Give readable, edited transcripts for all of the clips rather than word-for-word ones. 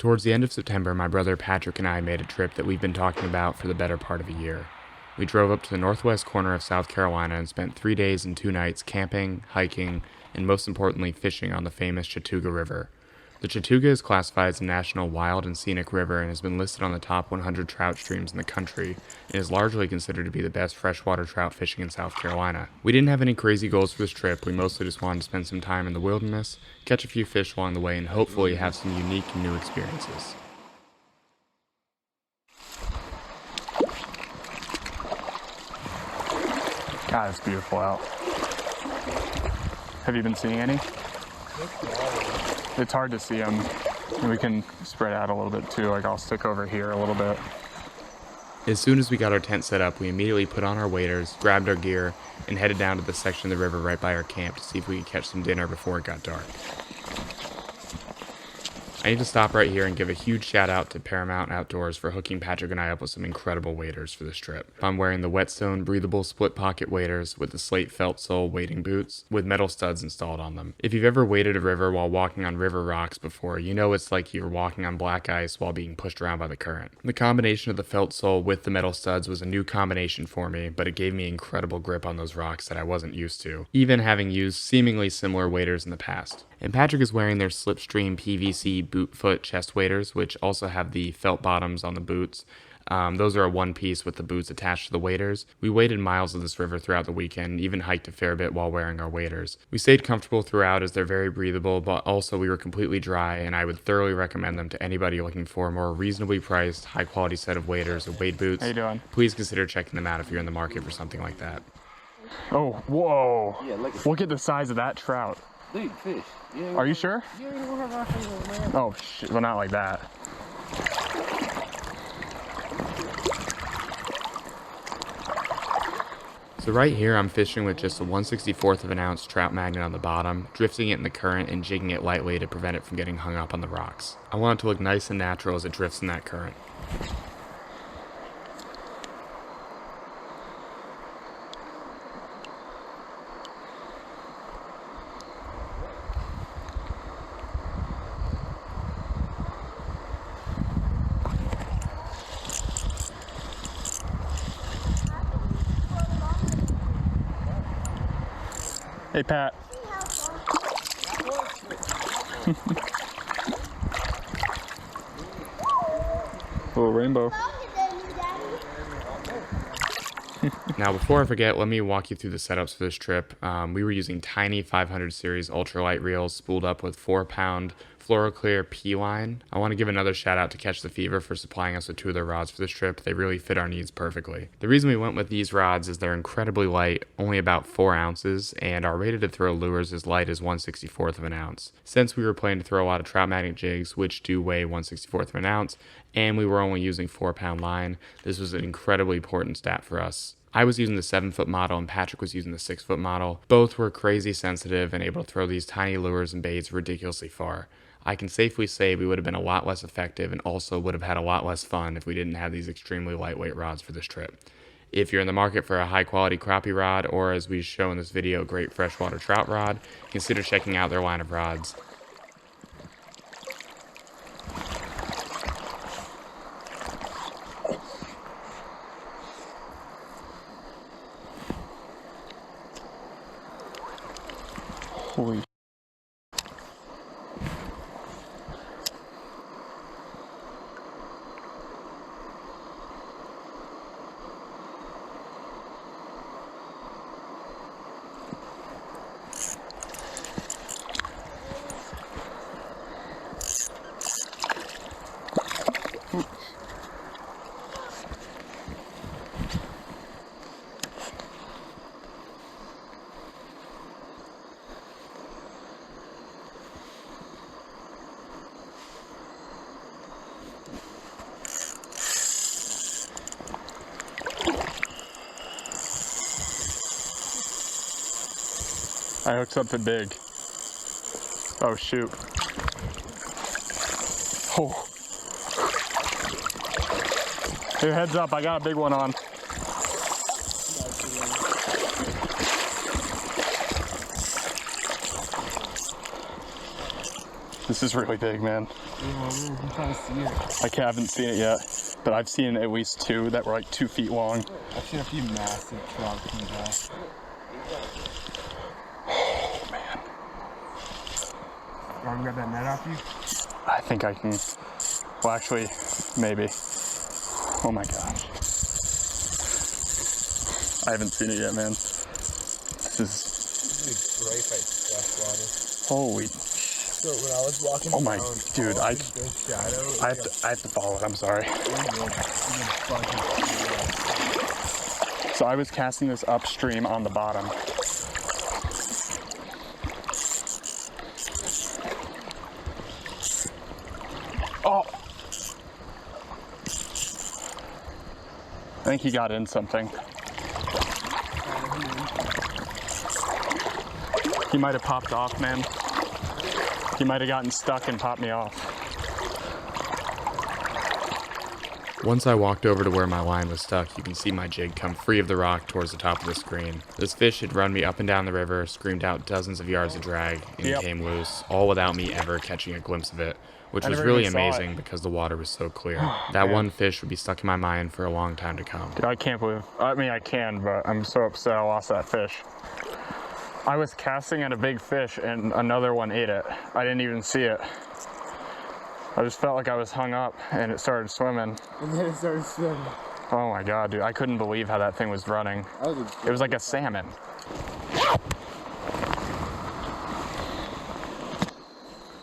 Towards the end of September, my brother Patrick and I made a trip that we've been talking about for the better part of a year. We drove up to the northwest corner of South Carolina and spent 3 days and 2 nights camping, hiking, and most importantly fishing on the famous Chattooga River. The Chattooga is classified as a national wild and scenic river and has been listed on the top 100 trout streams in the country and is largely considered to be the best freshwater trout fishing in South Carolina. We didn't have any crazy goals for this trip. We mostly just wanted to spend some time in the wilderness, catch a few fish along the way, and hopefully have some unique and new experiences. God, it's beautiful out. Have you been seeing any? It's hard to see them. We can spread out a little bit too, like I'll stick over here a little bit. As soon as we got our tent set up, we immediately put on our waders, grabbed our gear, and headed down to the section of the river right by our camp to see if we could catch some dinner before it got dark. I need to stop right here and give a huge shout out to Paramount Outdoors for hooking Patrick and I up with some incredible waders for this trip. I'm wearing the Whetstone breathable split pocket waders with the slate felt sole wading boots with metal studs installed on them. If you've ever waded a river while walking on river rocks before, you know it's like you're walking on black ice while being pushed around by the current. The combination of the felt sole with the metal studs was a new combination for me, but it gave me incredible grip on those rocks that I wasn't used to, even having used seemingly similar waders in the past. And Patrick is wearing their Slipstream PVC boot foot chest waders, which also have the felt bottoms on the boots. Those are a one piece with the boots attached to the waders. We waded miles of this river throughout the weekend, even hiked a fair bit while wearing our waders. We stayed comfortable throughout as they're very breathable, but also we were completely dry, and I would thoroughly recommend them to anybody looking for a more reasonably priced, high quality set of waders or wade boots. How you doing? Please consider checking them out if you're in the market for something like that. Oh, whoa. Yeah, Look at the size of that trout. Big fish. Are you sure? You ain't gonna have our fish, man. Oh, shit. Well, not like that. So right here I'm fishing with just a 1/64 of an ounce trout magnet on the bottom, drifting it in the current and jigging it lightly to prevent it from getting hung up on the rocks. I want it to look nice and natural as it drifts in that current. Hey, Pat. Little rainbow. Now before I forget, let me walk you through the setups for this trip. We were using tiny 500 series ultralight reels spooled up with 4-pound Fluoroclear P line. I want to give another shout out to Catch the Fever for supplying us with 2 of their rods for this trip. They really fit our needs perfectly. The reason we went with these rods is they're incredibly light, only about 4 ounces, and are rated to throw lures as light as 1/64 of an ounce. Since we were planning to throw a lot of trout magnet jigs, which do weigh 1/64 of an ounce, and we were only using 4-pound line, this was an incredibly important stat for us. I was using the 7-foot model and Patrick was using the 6-foot model. Both were crazy sensitive and able to throw these tiny lures and baits ridiculously far. I can safely say we would have been a lot less effective and also would have had a lot less fun if we didn't have these extremely lightweight rods for this trip. If you're in the market for a high quality crappie rod, or as we show in this video, great freshwater trout rod, consider checking out their line of rods. Holy. I hooked something big. Oh shoot. Oh. Hey, heads up, I got a big one on. This is really big, man. Yeah, I'm trying to see it. I haven't seen it yet, but I've seen at least 2 that were like 2 feet long. I've seen a few massive trout come back. Oh, man. You want to grab that net off you? I think I can. Well, actually, maybe. Oh my gosh. I haven't seen it yet, man. This is. Great fight freshwater. Holy. So when I was walking Oh my, down, dude, all I this big shadow, have to follow it. I'm sorry. So I was casting this upstream on the bottom. Oh! I think he got in something. He might have popped off, man. He might have gotten stuck and popped me off. Once I walked over to where my line was stuck, you can see my jig come free of the rock towards the top of the screen. This fish had run me up and down the river, screamed out dozens of yards of drag, and came loose, all without me ever catching a glimpse of it, which was really amazing because the water was so clear. That one fish would be stuck in my mind for a long time to come. Dude, I can't believe, I mean I can, but I'm so upset I lost that fish. I was casting at a big fish and another one ate it. I didn't even see it. I just felt like I was hung up and it started swimming. And then it started swimming. Oh my god, dude. I couldn't believe how that thing was running. It was like a salmon.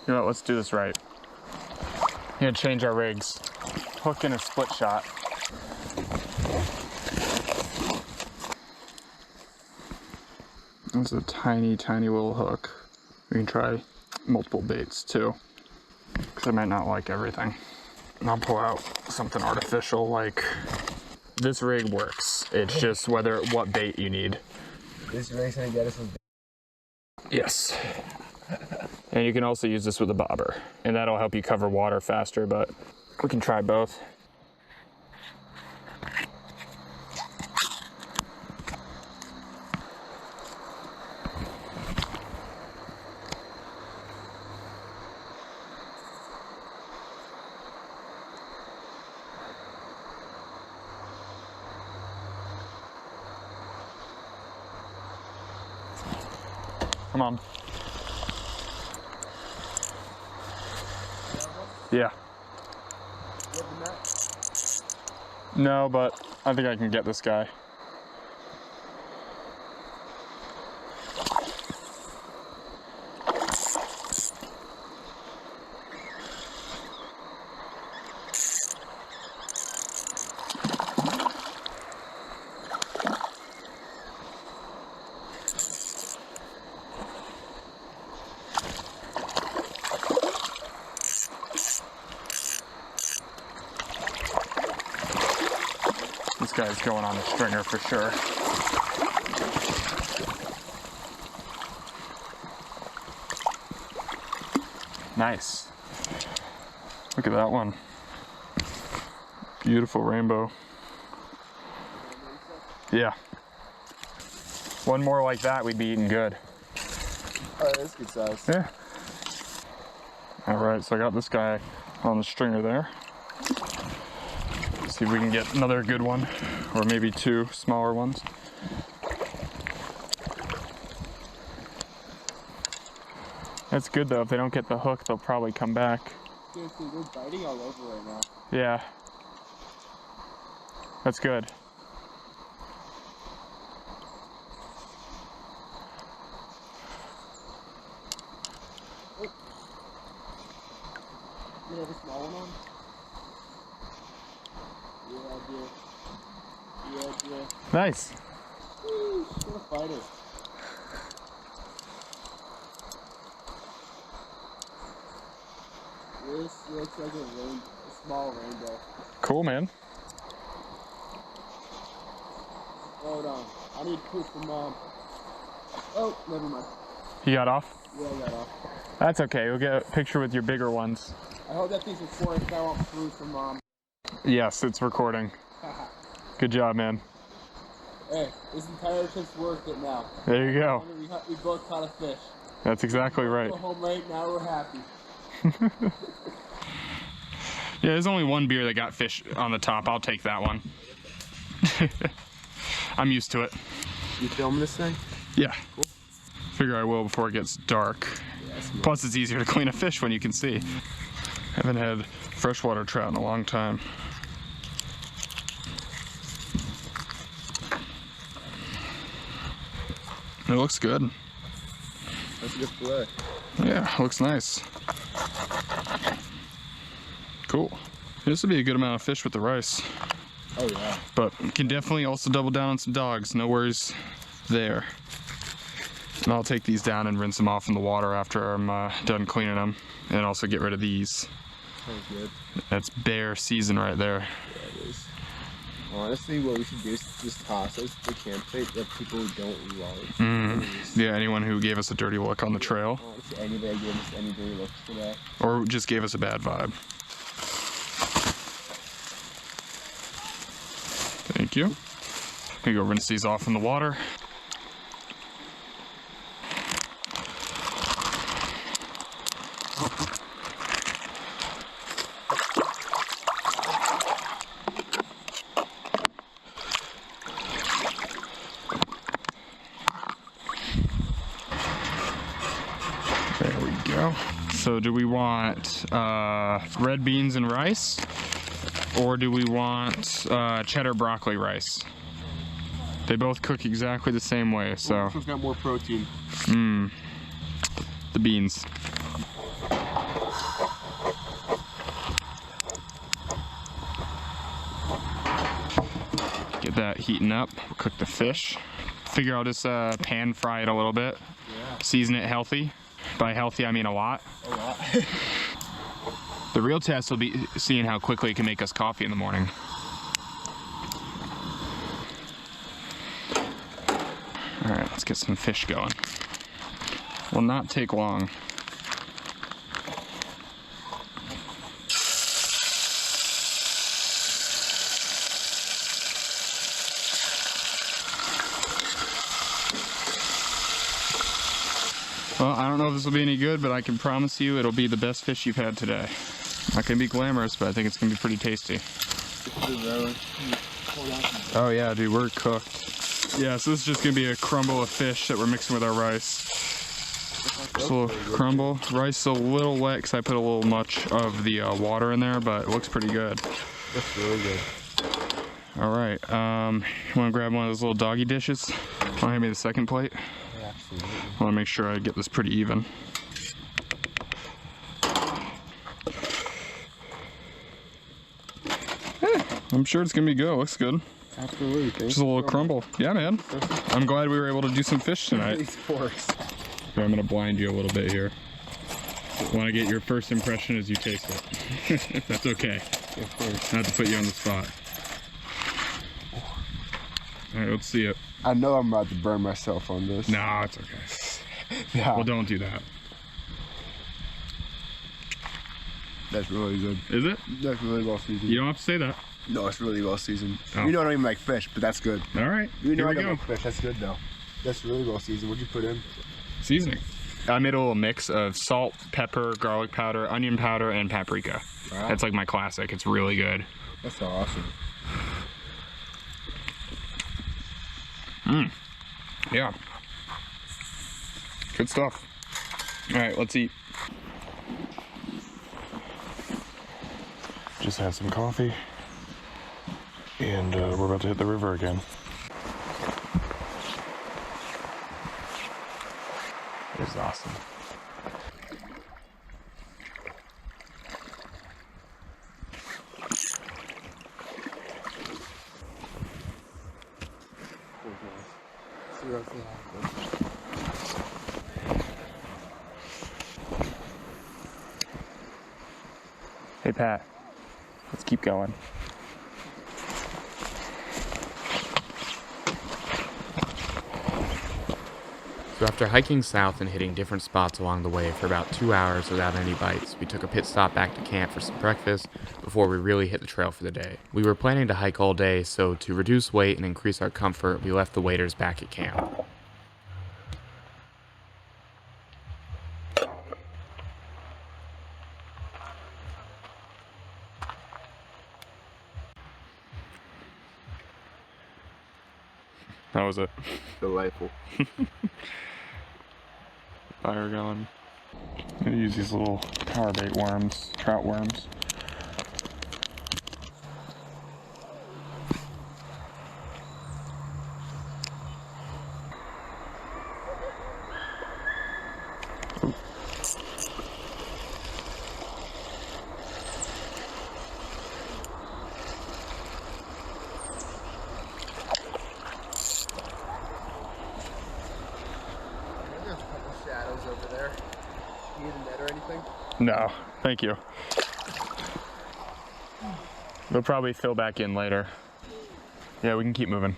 You know what, let's do this right. I'm gonna change our rigs. Hook in a split shot. It's a tiny, tiny little hook. We can try multiple baits too, because I might not like everything. And I'll pull out something artificial, like this rig works. It's just what bait you need. This rig's gonna get us with Yes. And you can also use this with a bobber, and that'll help you cover water faster, but we can try both. Come on. Yeah. No, but I think I can get this guy. This guy's going on the stringer for sure. Nice. Look at that one. Beautiful rainbow. Yeah. One more like that, we'd be eating good. Oh, that's good size. Yeah. All right, so I got this guy on the stringer there. See if we can get another good one, or maybe 2 smaller ones. That's good though. If they don't get the hook, they'll probably come back. Dude, they're biting all over right now. Yeah. That's good. You have a small one on? Yeah, I do. Yeah, I do. Nice. Woo, what a fighter. This looks like a small rainbow. Cool, man. Hold on. I need proof from Mom. Oh, never mind. He got off? Yeah, I got off. That's okay. We'll get a picture with your bigger ones. I hope that thing's recording because I want proof from Mom. Yes, it's recording. Good job, man. Hey, this entire trip's worth it now. There you go. We both caught a fish. That's exactly right. Go home right now, we're happy. Yeah, there's only one beer that got fish on the top. I'll take that one. I'm used to it. You filming this thing? Yeah. Cool. Figure I will before it gets dark. Yes. Plus, it's easier to clean a fish when you can see. Haven't had freshwater trout in a long time. It looks good. That's a good fillet. Yeah, looks nice. Cool. This would be a good amount of fish with the rice. Oh yeah. But can definitely also double down on some dogs. No worries there. And I'll take these down and rinse them off in the water after I'm done cleaning them. And also get rid of these. Sounds good. That's bear season right there. Yeah, it is. Honestly, what we should do is just toss those to the campsite that people don't love. Yeah, anyone who gave us a dirty look on the trail. Honestly, anybody gave us any dirty looks today. Or just gave us a bad vibe. Thank you. Gonna go rinse these off in the water. There we go. So do we want red beans and rice? Or do we want cheddar broccoli rice? They both cook exactly the same way, so. This one's got more protein. The beans. Get that heating up, cook the fish. Figure I'll just pan fry it a little bit. Yeah. Season it healthy. By healthy, I mean a lot. A lot. The real test will be seeing how quickly it can make us coffee in the morning. All right, let's get some fish going. Will not take long. Well, I don't know if this will be any good, but I can promise you it'll be the best fish you've had today. Not gonna be glamorous, but I think it's gonna be pretty tasty. Oh yeah, dude, we're cooked. Yeah, so this is just gonna be a crumble of fish that we're mixing with our rice. Just a little crumble. Rice is a little wet because I put a little much of the water in there, but it looks pretty good. That's really good. All right, you wanna grab one of those little doggy dishes? Wanna hand me the second plate? Yeah, absolutely. I wanna make sure I get this pretty even. I'm sure it's gonna be good. Looks good. Absolutely. Just a little crumble. Yeah, man. I'm glad we were able to do some fish tonight. These forks. Okay, I'm gonna blind you a little bit here. Want to get your first impression as you taste it. If that's okay. Of course. Not to put you on the spot. All right, let's see it. I know I'm about to burn myself on this. No, it's okay. Yeah. Well, don't do that. That's really good. Is it? That's really well seasoned. You don't have to say that. No, it's really well seasoned. Oh. You know I don't even like fish, but that's good. All right. You know Here I we don't go. like fish. That's good though. That's really well seasoned. What'd you put in? Seasoning. I made a little mix of salt, pepper, garlic powder, onion powder, and paprika. Wow. That's like my classic. It's really good. That's awesome. Yeah. Good stuff. All right, let's eat. Just had some coffee, and we're about to hit the river again. It was awesome. Hey Pat, let's keep going. So after hiking south and hitting different spots along the way for about 2 hours without any bites, we took a pit stop back to camp for some breakfast before we really hit the trail for the day. We were planning to hike all day, so to reduce weight and increase our comfort, we left the waders back at camp. How was it? Delightful. Fire going. I'm gonna use these little power bait worms, trout worms. There's a couple shadows over there. You need a net or anything? No, thank you. They'll probably fill back in later. Yeah, we can keep moving.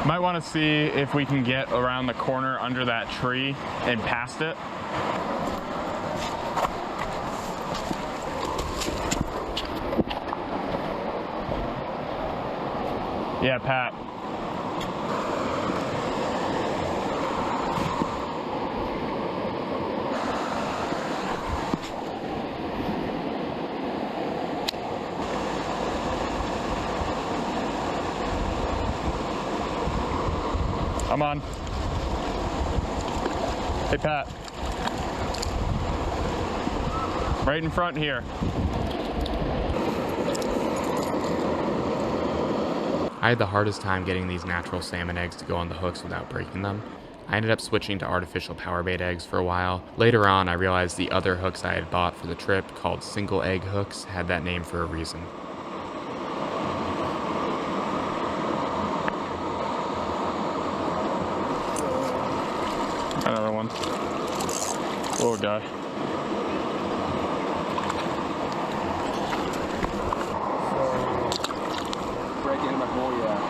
Might want to see if we can get around the corner under that tree and past it. Yeah, Pat. I'm on. Hey, Pat. Right in front here. I had the hardest time getting these natural salmon eggs to go on the hooks without breaking them. I ended up switching to artificial power bait eggs for a while. Later on, I realized the other hooks I had bought for the trip, called single egg hooks, had that name for a reason. Another one. Little guy. Break into my hole, yeah.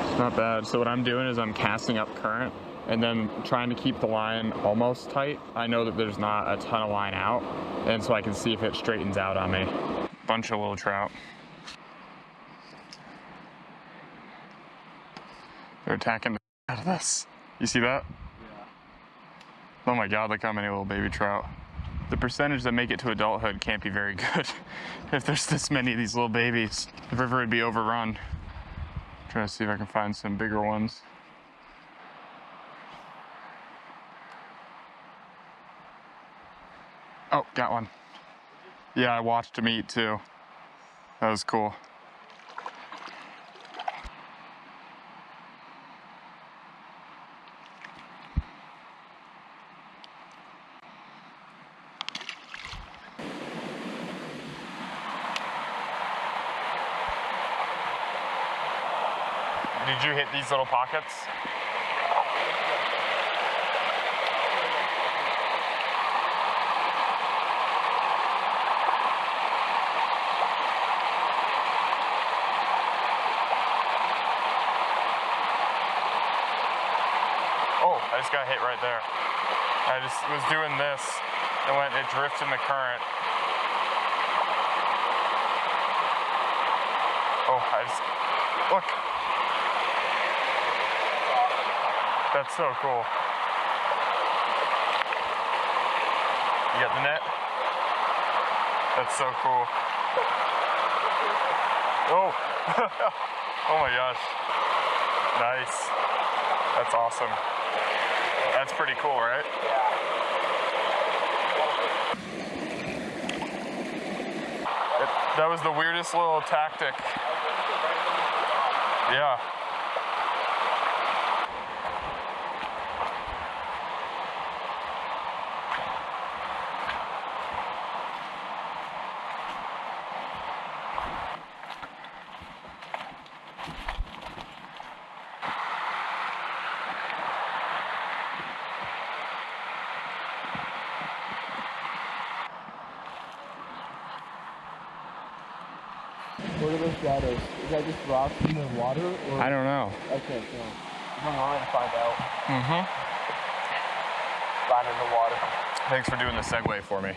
It's not bad. So what I'm doing is I'm casting up current and then trying to keep the line almost tight. I know that there's not a ton of line out, and so I can see if it straightens out on me. Bunch of little trout. They're attacking the out of this. You see that? Yeah. Oh my God, look how many little baby trout. The percentage that make it to adulthood can't be very good if there's this many of these little babies. The river would be overrun. I'm trying to see if I can find some bigger ones. Oh, got one. Yeah, I watched him eat too. That was cool. Did you hit these little pockets? Oh, I just got hit right there. I just was doing this and it drifted in the current. Oh, look. That's so cool. You got the net? That's so cool. Oh, oh my gosh. Nice. That's awesome. That's pretty cool, right? That was the weirdest little tactic. Yeah. What are those shadows? Is that just rocks in the water? Or I don't know. I can't tell. I'm online to find out. Mm-hmm. Find in the water. Thanks for doing the segue for me.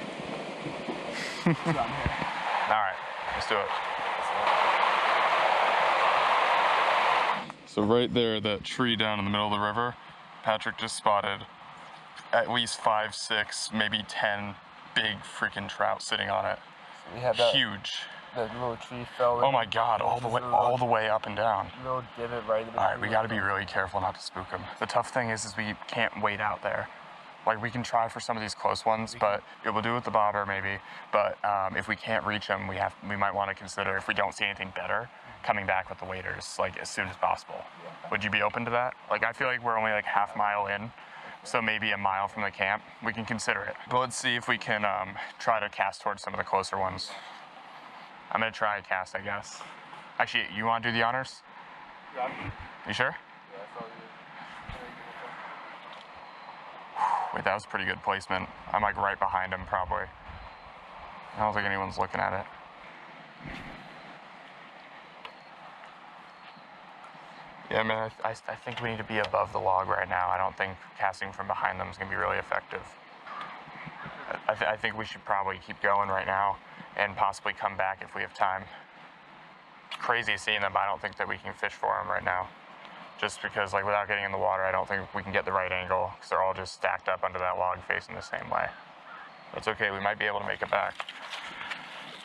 It's down here. All right, let's do it. So right there, that tree down in the middle of the river, Patrick just spotted at least 5, 6, maybe 10 big freaking trout sitting on it. We had that, Huge. that little tree fell in. Oh my God, all the way up and down. Little divot right in the All right, we got to be really careful not to spook them. The tough thing is we can't wait out there. Like, we can try for some of these close ones, but we'll do it with the bobber maybe. But if we can't reach them, we might want to consider, if we don't see anything better, coming back with the waders like as soon as possible. Would you be open to that? Like, I feel like we're only like half mile in, so maybe a mile from the camp. We can consider it. But let's see if we can try to cast towards some of the closer ones. I'm gonna try a cast, I guess. Actually, you want to do the honors? Yeah. You sure? Yeah, that's all good. Wait, that was pretty good placement. I'm like right behind him, probably. I don't think anyone's looking at it. Yeah, man, I think we need to be above the log right now. I don't think casting from behind them is going to be really effective. I think we should probably keep going right now and possibly come back if we have time. Crazy seeing them, but I don't think that we can fish for them right now. Just because, like, without getting in the water, I don't think we can get the right angle because they're all just stacked up under that log facing the same way. That's okay, we might be able to make it back.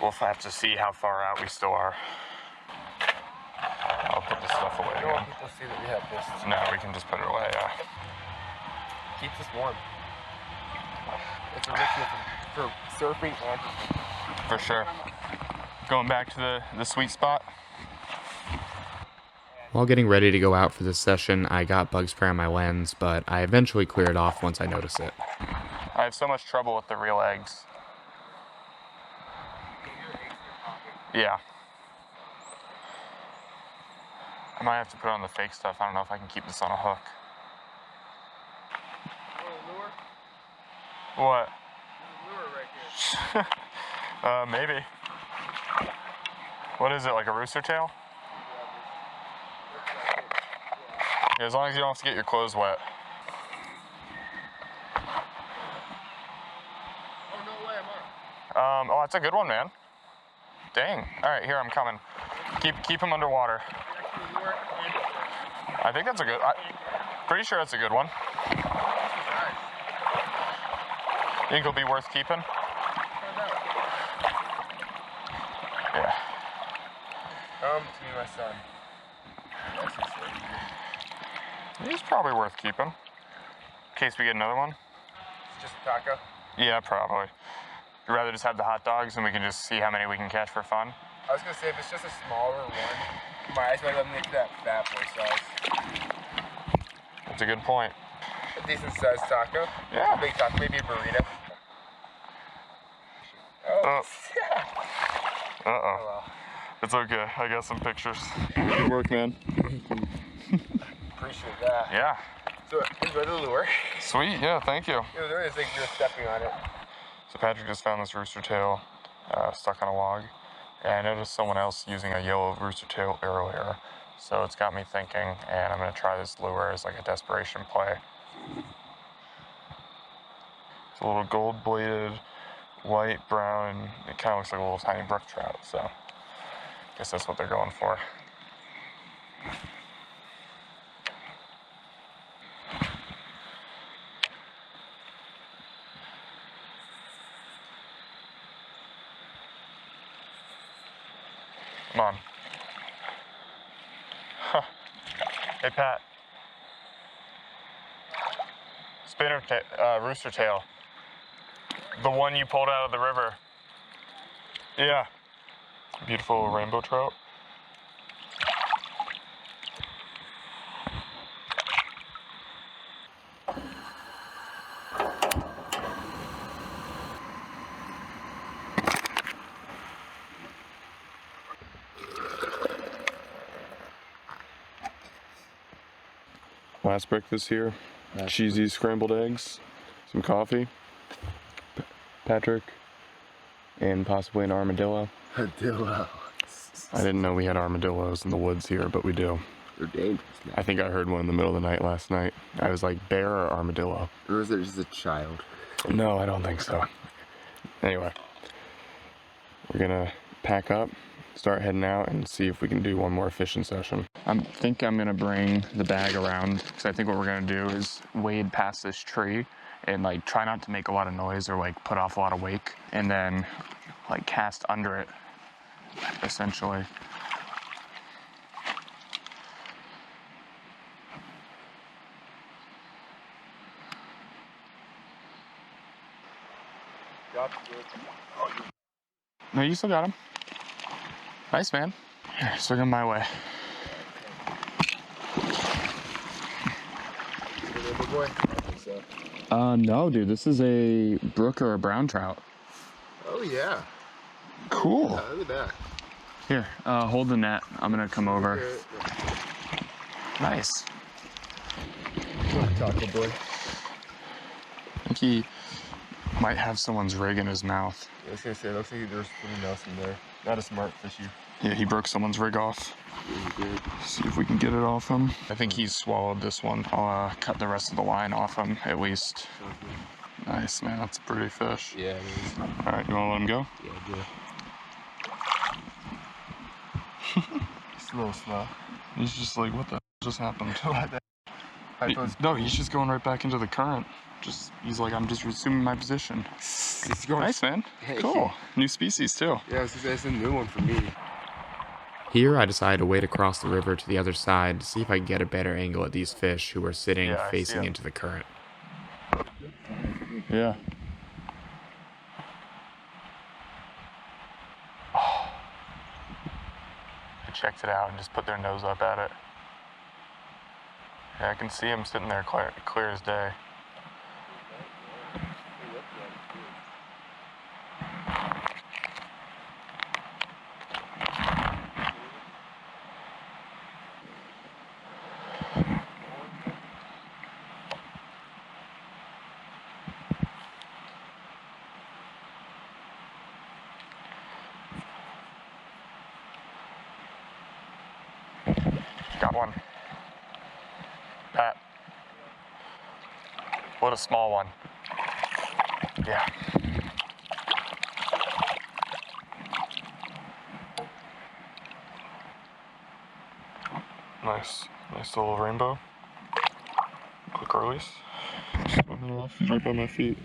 We'll have to see how far out we still are. I'll put this stuff away I don't want again. people to see that we have this. No, we can just put it away, yeah. Keeps us warm. It's a ritual for surfing and fishing. For sure. Going back to the sweet spot. While getting ready to go out for this session, I got bug spray on my lens, but I eventually clear it off once I notice it. I have so much trouble with the real eggs. Yeah. I might have to put on the fake stuff. I don't know if I can keep this on a hook. What? Lure right here. Maybe. What is it, like a rooster tail? Yeah, as long as you don't have to get your clothes wet. Oh, no way, I'm on. Oh, that's a good one, man. Dang. All right, here, I'm coming. Keep him underwater. I think that's a good, pretty sure that's a good one. Think it'll be worth keeping? Yeah. Come to me, my son. He's probably worth keeping. In case we get another one. It's just a taco. Yeah, probably. You'd rather just have the hot dogs and we can just see how many we can catch for fun? I was gonna say, if it's just a smaller one, might as well let them make that fat boy size. That's a good point. A decent sized taco. Yeah. A big taco, maybe a burrito. Oh. Uh-oh. Oh, well. It's okay. I got some pictures. Good work, man. Appreciate that. Yeah. So, enjoy the lure. Sweet. Yeah, thank you. The lure is like you're stepping on it. So Patrick just found this rooster tail stuck on a log. And I noticed someone else using a yellow rooster tail earlier. So it's got me thinking, and I'm going to try this lure as like a desperation play. It's a little gold-bladed, white, brown, and it kind of looks like a little tiny brook trout. So I guess that's what they're going for. Come on. Huh. Hey, Pat. Rooster tail. The one you pulled out of the river. Yeah. Beautiful rainbow trout. Last breakfast here, cheesy scrambled eggs, some coffee, Patrick, and possibly an armadillo. Armadillo. I didn't know we had armadillos in the woods here, but we do. They're dangerous now. I think I heard one in the middle of the night last night. I was like, bear or armadillo? Or is it just a child? No, I don't think so. Anyway, we're gonna pack up, start heading out, and see if we can do one more fishing session. I think I'm gonna bring the bag around because I think what we're gonna do is wade past this tree and like try not to make a lot of noise or like put off a lot of wake, and then like cast under it, essentially. No, you still got him. Nice, man. Here, swing him my way. No, dude, this is a brook or a brown trout. Oh yeah. Cool. Yeah, look at that. Here, hold the net. I'm gonna come over. Nice. Taco boy. I think he might have someone's rig in his mouth. I was gonna say, looks like there's something else in there. Not a smart fishy. Yeah, he broke someone's rig off. Really good. See if we can get it off him. I think he's swallowed this one. I'll cut the rest of the line off him, at least. Nice, man. That's a pretty fish. Yeah, it is. All right, you want to let him go? Yeah, good. It's a little slow. He's just like, what the just happened? I thought No, he's just going right back into the current. He's like, I'm just resuming my position. it's going. Nice, man. Hey. Cool. New species, too. Yeah, it's a new one for me. Here, I decided to wade across the river to the other side to see if I could get a better angle at these fish who were sitting Yeah, I see facing 'em. into the current. Yeah. I checked it out and just put their nose up at it. Yeah, I can see them sitting there clear as day. Got one. Pat. What a small one. Yeah. Nice little rainbow. Quick release. Swimming off right by my feet.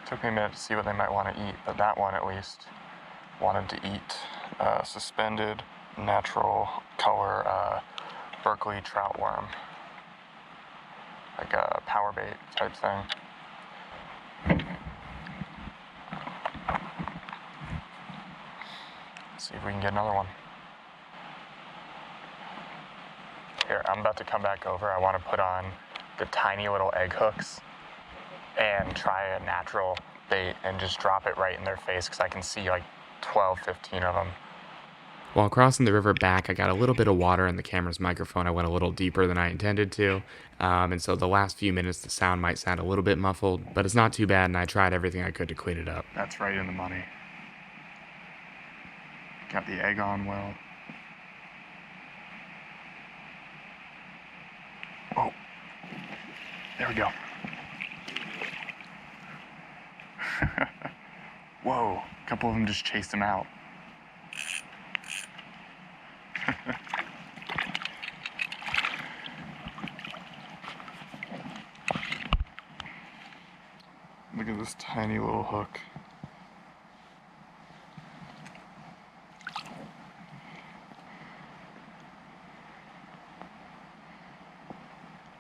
Took me a minute to see what they might want to eat, but that one at least wanted to eat suspended natural color Berkeley trout worm. Like a power bait type thing. Let's see if we can get another one. Here, I'm about to come back over. I want to put on the tiny little egg hooks and try a natural bait and just drop it right in their face because I can see like 12, 15 of them. While crossing the river back, I got a little bit of water in the camera's microphone. I went a little deeper than I intended to, and so the last few minutes the sound might sound a little bit muffled, but it's not too bad, and I tried everything I could to clean it up. That's right in the money. Got the egg on well. Oh, there we go. Whoa, a couple of them just chased him out. Look at this tiny little hook.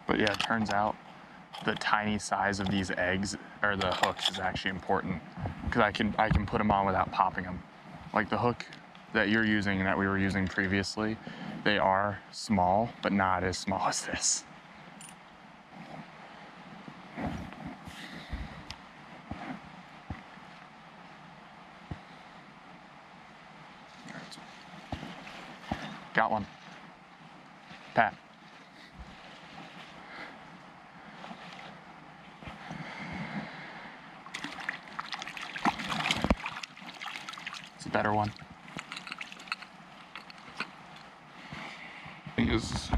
But yeah, it turns out the tiny size of these eggs or the hooks is actually important because I can put them on without popping them. Like the hook that you're using and that we were using previously, they are small, but not as small as this. Got one. Pat. It's a better one. His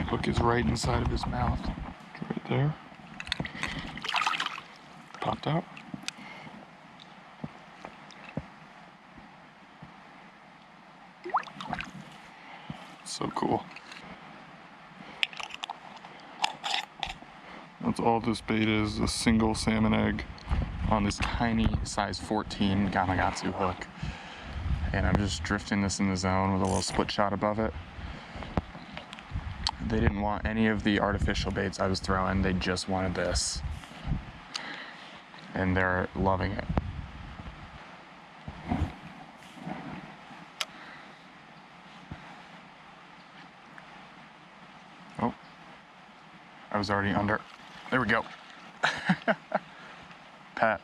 hook is right inside of his mouth. Right there. Popped out. so cool. That's all this bait is, a single salmon egg on this tiny size 14 Gamakatsu hook. And I'm just drifting this in the zone with a little split shot above it. They didn't want any of the artificial baits I was throwing, they just wanted this. And they're loving it. Oh, I was already under. There we go. Pat.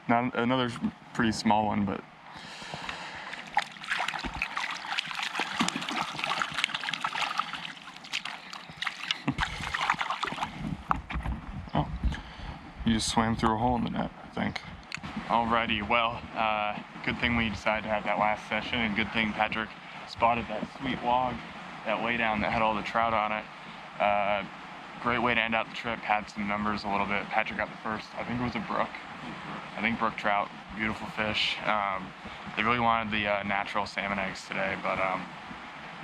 Not another pretty small one, but oh, you just swam through a hole in the net, I think. Alrighty, well, good thing we decided to have that last session, and good thing Patrick spotted that sweet log, that lay down that had all the trout on it. Great way to end out the trip, had some numbers a little bit. Patrick got the first, I think it was a brook. I think brook trout, beautiful fish. They really wanted the natural salmon eggs today, but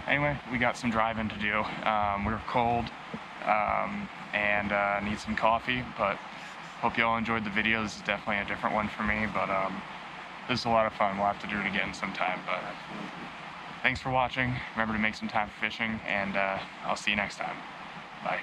anyway, we got some driving to do. We were cold and need some coffee, but hope you all enjoyed the video. This is definitely a different one for me, but this is a lot of fun. We'll have to do it again sometime, but thanks for watching. Remember to make some time for fishing, and I'll see you next time. Bye.